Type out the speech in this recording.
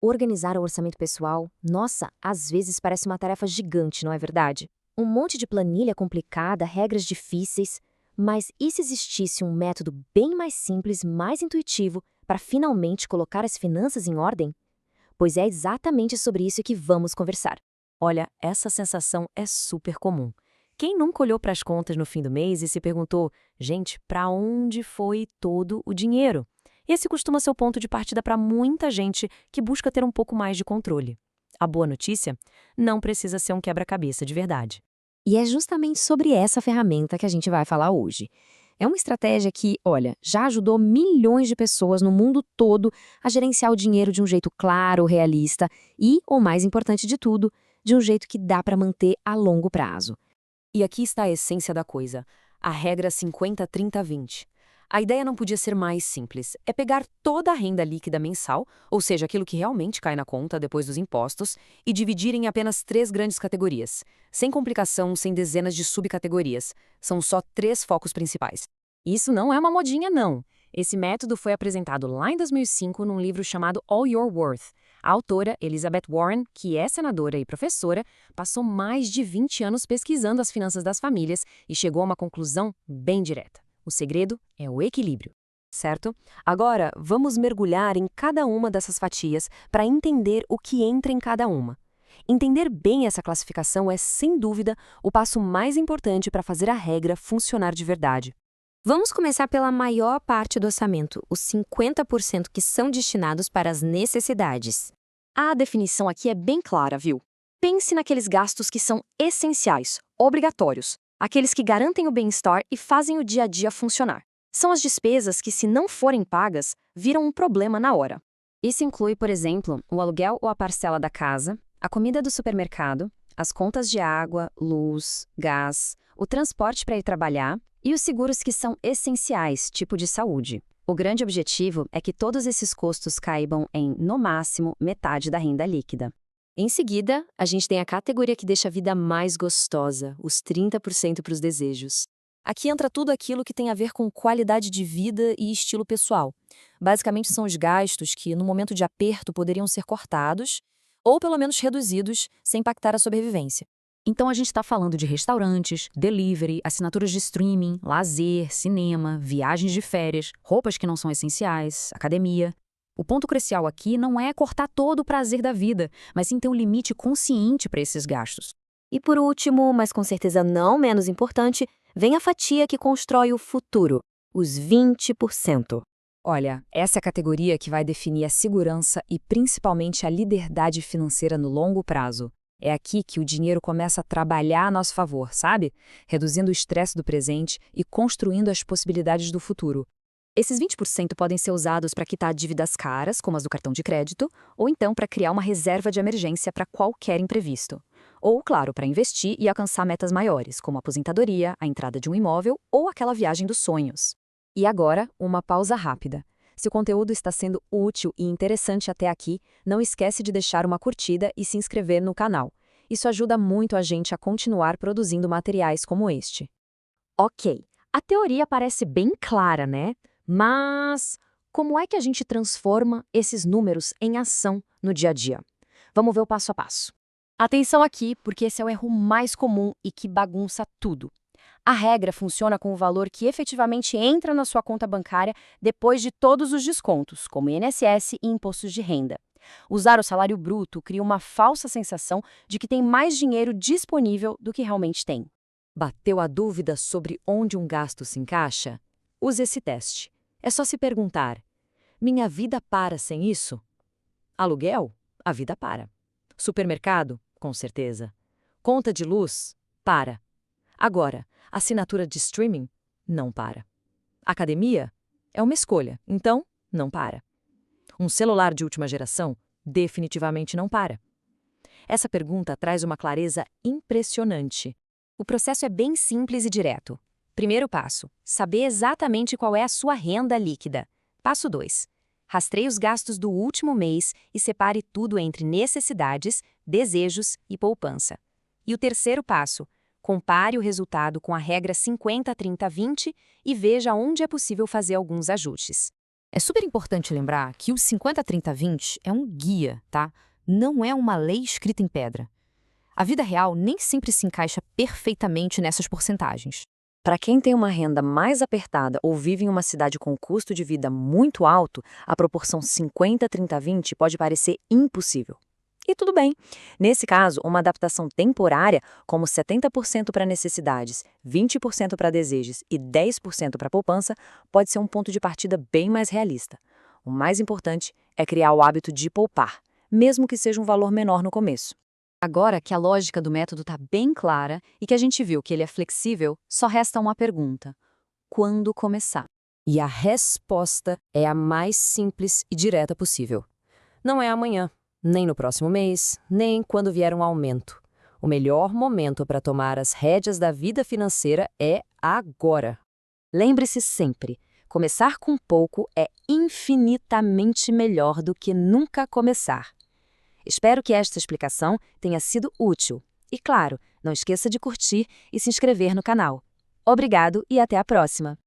Organizar o orçamento pessoal, nossa, às vezes parece uma tarefa gigante, não é verdade? Um monte de planilha complicada, regras difíceis. Mas e se existisse um método bem mais simples, mais intuitivo, para finalmente colocar as finanças em ordem? Pois é exatamente sobre isso que vamos conversar. Olha, essa sensação é super comum. Quem nunca olhou para as contas no fim do mês e se perguntou, gente, para onde foi todo o dinheiro? Esse costuma ser o ponto de partida para muita gente que busca ter um pouco mais de controle. A boa notícia? Não precisa ser um quebra-cabeça de verdade. E é justamente sobre essa ferramenta que a gente vai falar hoje. É uma estratégia que, olha, já ajudou milhões de pessoas no mundo todo a gerenciar o dinheiro de um jeito claro, realista e, o mais importante de tudo, de um jeito que dá para manter a longo prazo. E aqui está a essência da coisa, a regra 50-30-20. A ideia não podia ser mais simples. É pegar toda a renda líquida mensal, ou seja, aquilo que realmente cai na conta depois dos impostos, e dividir em apenas 3 grandes categorias. Sem complicação, sem dezenas de subcategorias. São só 3 focos principais. Isso não é uma modinha, não. Esse método foi apresentado lá em 2005 num livro chamado All Your Worth. A autora, Elizabeth Warren, que é senadora e professora, passou mais de 20 anos pesquisando as finanças das famílias e chegou a uma conclusão bem direta. O segredo é o equilíbrio, certo? Agora, vamos mergulhar em cada uma dessas fatias para entender o que entra em cada uma. Entender bem essa classificação é, sem dúvida, o passo mais importante para fazer a regra funcionar de verdade. Vamos começar pela maior parte do orçamento, os 50% que são destinados para as necessidades. A definição aqui é bem clara, viu? Pense naqueles gastos que são essenciais, obrigatórios, aqueles que garantem o bem-estar e fazem o dia a dia funcionar. São as despesas que, se não forem pagas, viram um problema na hora. Isso inclui, por exemplo, o aluguel ou a parcela da casa, a comida do supermercado, as contas de água, luz, gás, o transporte para ir trabalhar e os seguros que são essenciais, tipo de saúde. O grande objetivo é que todos esses custos caibam em, no máximo, metade da renda líquida. Em seguida, a gente tem a categoria que deixa a vida mais gostosa, os 30% para os desejos. Aqui entra tudo aquilo que tem a ver com qualidade de vida e estilo pessoal. Basicamente, são os gastos que, no momento de aperto, poderiam ser cortados ou, pelo menos, reduzidos, sem impactar a sobrevivência. Então a gente está falando de restaurantes, delivery, assinaturas de streaming, lazer, cinema, viagens de férias, roupas que não são essenciais, academia. O ponto crucial aqui não é cortar todo o prazer da vida, mas sim ter um limite consciente para esses gastos. E por último, mas com certeza não menos importante, vem a fatia que constrói o futuro, os 20%. Olha, essa é a categoria que vai definir a segurança e principalmente a liberdade financeira no longo prazo. É aqui que o dinheiro começa a trabalhar a nosso favor, sabe? Reduzindo o estresse do presente e construindo as possibilidades do futuro. Esses 20% podem ser usados para quitar dívidas caras, como as do cartão de crédito, ou então para criar uma reserva de emergência para qualquer imprevisto. Ou, claro, para investir e alcançar metas maiores, como a aposentadoria, a entrada de um imóvel ou aquela viagem dos sonhos. E agora, uma pausa rápida. Se o conteúdo está sendo útil e interessante até aqui, não esquece de deixar uma curtida e se inscrever no canal. Isso ajuda muito a gente a continuar produzindo materiais como este. Ok, a teoria parece bem clara, né? Mas como é que a gente transforma esses números em ação no dia a dia? Vamos ver o passo a passo. Atenção aqui, porque esse é o erro mais comum e que bagunça tudo. A regra funciona com o valor que efetivamente entra na sua conta bancária depois de todos os descontos, como INSS e impostos de renda. Usar o salário bruto cria uma falsa sensação de que tem mais dinheiro disponível do que realmente tem. Bateu a dúvida sobre onde um gasto se encaixa? Use esse teste. É só se perguntar: minha vida para sem isso? Aluguel? A vida para. Supermercado? Com certeza. Conta de luz? Para. Agora, assinatura de streaming? Não para. Academia? É uma escolha, então não para. Um celular de última geração? Definitivamente não para. Essa pergunta traz uma clareza impressionante. O processo é bem simples e direto. Primeiro passo: saber exatamente qual é a sua renda líquida. Passo 2: rastreie os gastos do último mês e separe tudo entre necessidades, desejos e poupança. E o terceiro passo: compare o resultado com a regra 50-30-20 e veja onde é possível fazer alguns ajustes. É super importante lembrar que o 50-30-20 é um guia, tá? Não é uma lei escrita em pedra. A vida real nem sempre se encaixa perfeitamente nessas porcentagens. Para quem tem uma renda mais apertada ou vive em uma cidade com custo de vida muito alto, a proporção 50-30-20 pode parecer impossível. E tudo bem. Nesse caso, uma adaptação temporária, como 70% para necessidades, 20% para desejos e 10% para poupança, pode ser um ponto de partida bem mais realista. O mais importante é criar o hábito de poupar, mesmo que seja um valor menor no começo. Agora que a lógica do método está bem clara e que a gente viu que ele é flexível, só resta uma pergunta: quando começar? E a resposta é a mais simples e direta possível. Não é amanhã, nem no próximo mês, nem quando vier um aumento. O melhor momento para tomar as rédeas da vida financeira é agora. Lembre-se sempre, começar com pouco é infinitamente melhor do que nunca começar. Espero que esta explicação tenha sido útil. E claro, não esqueça de curtir e se inscrever no canal. Obrigado e até a próxima!